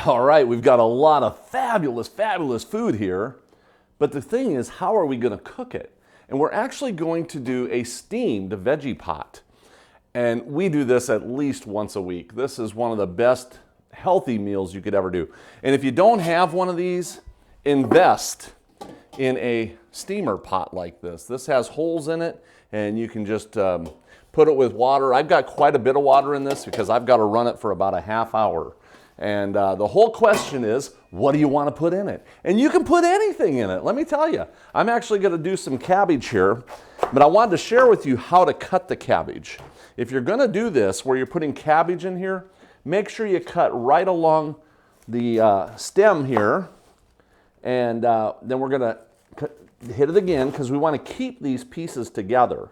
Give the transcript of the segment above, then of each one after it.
All right, we've got a lot of fabulous, fabulous food here. But the thing is, how are we going to cook it? And we're actually going to do a steamed veggie pot. And we do this at least once a week. This is one of the best healthy meals you could ever do. And if you don't have one of these, invest in a steamer pot like this. This has holes in it, and you can just put it with water. I've got quite a bit of water in this because I've got to run it for about a half hour. And the whole question is, what do you want to put in it? And you can put anything in it, let me tell you. I'm actually going to do some cabbage here, but I wanted to share with you how to cut the cabbage. If you're going to do this, where you're putting cabbage in here, make sure you cut right along the stem here, and then we're going to hit it again because we want to keep these pieces together.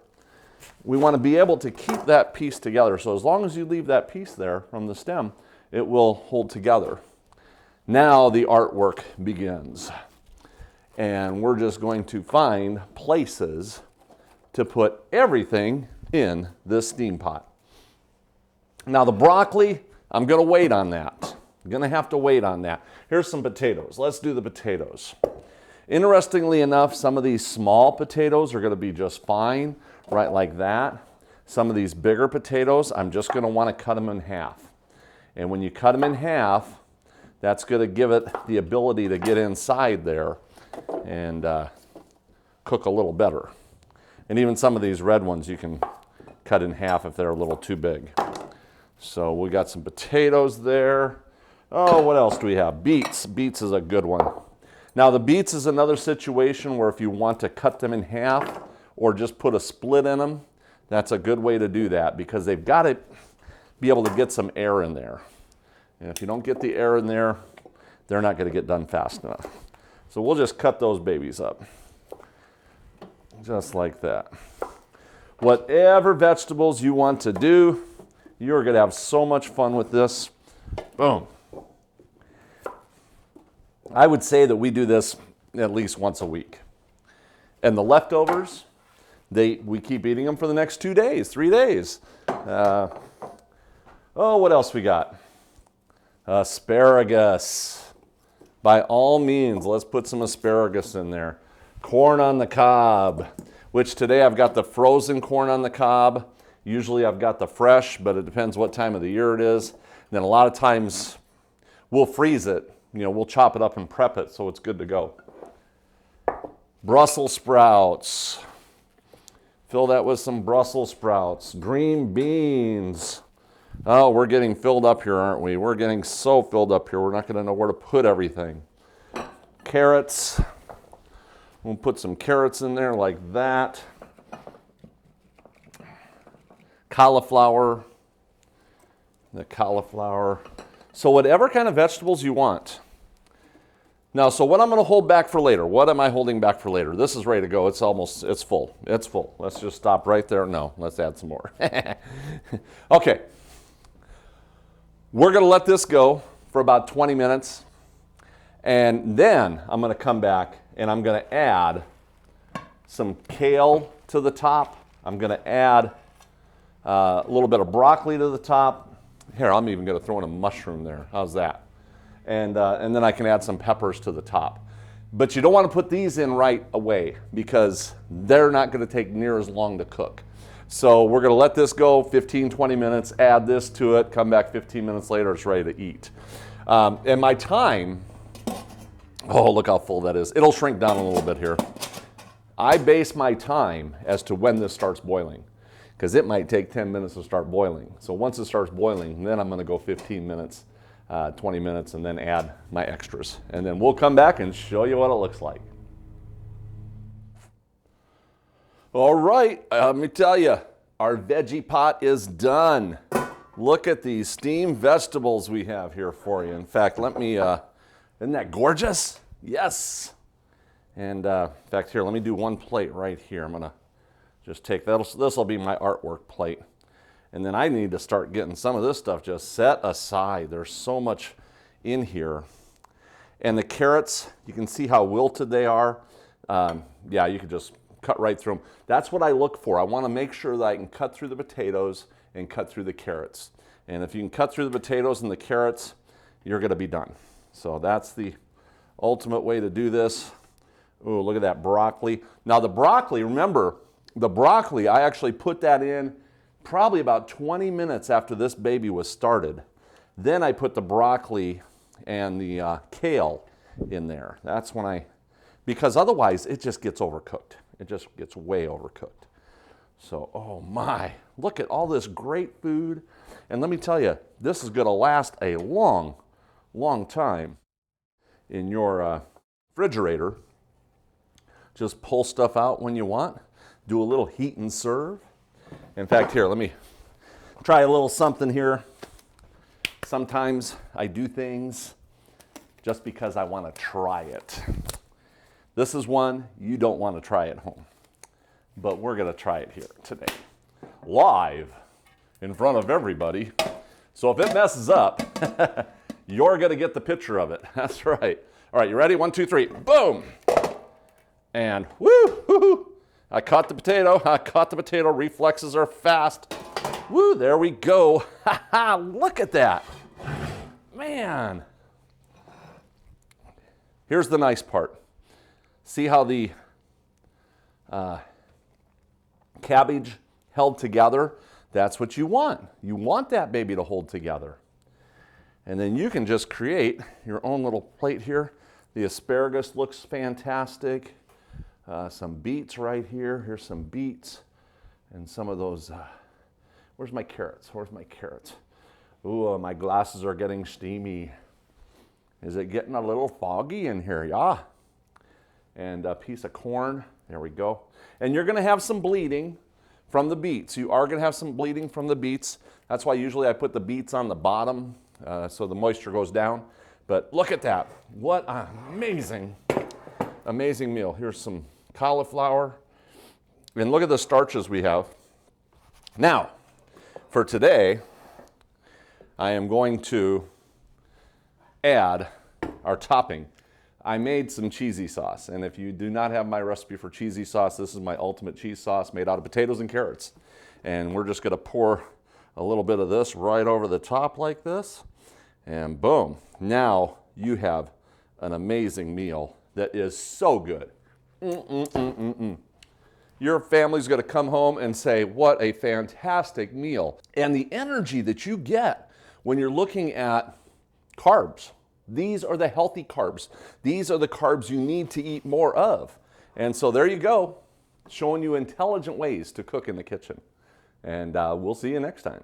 We want to be able to keep that piece together. So as long as you leave that piece there from the stem, it will hold together. Now the artwork begins. And we're just going to find places to put everything in this steam pot. Now the broccoli, I'm going to wait on that. I'm going to have to wait on that. Here's some potatoes. Let's do the potatoes. Interestingly enough, some of these small potatoes are going to be just fine, right like that. Some of these bigger potatoes, I'm just going to want to cut them in half. And when you cut them in half, that's going to give it the ability to get inside there and cook a little better. And even some of these red ones you can cut in half if they're a little too big. So we got some potatoes there. Oh, what else do we have? Beets. Beets is a good one. Now the beets is another situation where if you want to cut them in half or just put a split in them, that's a good way to do that because they've got to be able to get some air in there. And if you don't get the air in there, they're not going to get done fast enough. So we'll just cut those babies up. Just like that. Whatever vegetables you want to do, you're going to have so much fun with this. Boom. I would say that we do this at least once a week. And the leftovers, we keep eating them for the next 2 days, 3 days. Oh, what else we got? Asparagus. By all means, let's put some asparagus in there. Corn on the cob, which today I've got the frozen corn on the cob. Usually I've got the fresh, but it depends what time of the year it is. And then a lot of times we'll freeze it. We'll chop it up and prep it so it's good to go. Brussels sprouts. Fill that with some Brussels sprouts. Green beans. Oh, we're getting filled up here, aren't we? We're getting so filled up here, we're not going to know where to put everything. Carrots. We'll put some carrots in there like that. Cauliflower. The cauliflower. So whatever kind of vegetables you want. Now, so what I'm going to hold back for later. What am I holding back for later? This is ready to go. It's full. It's full. Let's just stop right there. No, let's add some more. Okay. We're going to let this go for about 20 minutes. And then I'm going to come back and I'm going to add some kale to the top. I'm going to add a little bit of broccoli to the top. Here, I'm even going to throw in a mushroom there. How's that? And then I can add some peppers to the top. But you don't want to put these in right away because they're not going to take near as long to cook. So we're going to let this go 15, 20 minutes, add this to it, come back 15 minutes later, it's ready to eat. And my time, oh, look how full that is. It'll shrink down a little bit here. I base my time as to when this starts boiling because it might take 10 minutes to start boiling. So once it starts boiling, then I'm going to go 15 minutes. 20 minutes and then add my extras. And then we'll come back and show you what it looks like. All right, let me tell you, our veggie pot is done. Look at these steamed vegetables we have here for you. In fact, isn't that gorgeous? Yes. And in fact, here, let me do one plate right here. I'm gonna just take that. This will be my artwork plate. And then I need to start getting some of this stuff just set aside. There's so much in here. And the carrots, you can see how wilted they are. Yeah, you can just cut right through them. That's what I look for. I want to make sure that I can cut through the potatoes and cut through the carrots. And if you can cut through the potatoes and the carrots, you're gonna be done. So that's the ultimate way to do this. Oh, look at that broccoli. Now the broccoli, remember, the broccoli, I actually put that in probably about 20 minutes after this baby was started. Then I put the broccoli and the kale in there. That's when because otherwise it just gets overcooked. It just gets way overcooked. So, oh my, look at all this great food. And let me tell you, this is gonna last a long, long time in your refrigerator. Just pull stuff out when you want. Do a little heat and serve. In fact, here, let me try a little something here. Sometimes I do things just because I want to try it. This is one you don't want to try at home, but we're going to try it here today, live in front of everybody. So if it messes up, you're going to get the picture of it. That's right. All right, you ready? 1, 2, 3, boom. And woo, I caught the potato. I caught the potato. Reflexes are fast. Woo, there we go. Ha ha, look at that. Man. Here's the nice part. See how the cabbage held together? That's what you want. You want that baby to hold together. And then you can just create your own little plate here. The asparagus looks fantastic. Some beets right here. Here's some beets. And some of those, where's my carrots? Where's my carrots? Ooh, my glasses are getting steamy. Is it getting a little foggy in here? Yeah. And a piece of corn. There we go. And you're going to have some bleeding from the beets. You are going to have some bleeding from the beets. That's why usually I put the beets on the bottom so the moisture goes down. But look at that. What an amazing, amazing meal. Here's some cauliflower. And look at the starches we have. Now, for today, I am going to add our topping. I made some cheesy sauce, and if you do not have my recipe for cheesy sauce, this is my ultimate cheese sauce made out of potatoes and carrots. And we're just gonna pour a little bit of this right over the top like this, and boom. Now you have an amazing meal that is so good. Your family's gonna come home and say, what a fantastic meal. And the energy that you get when you're looking at carbs, these are the healthy carbs. These are the carbs you need to eat more of. And so there you go, showing you intelligent ways to cook in the kitchen. And we'll see you next time.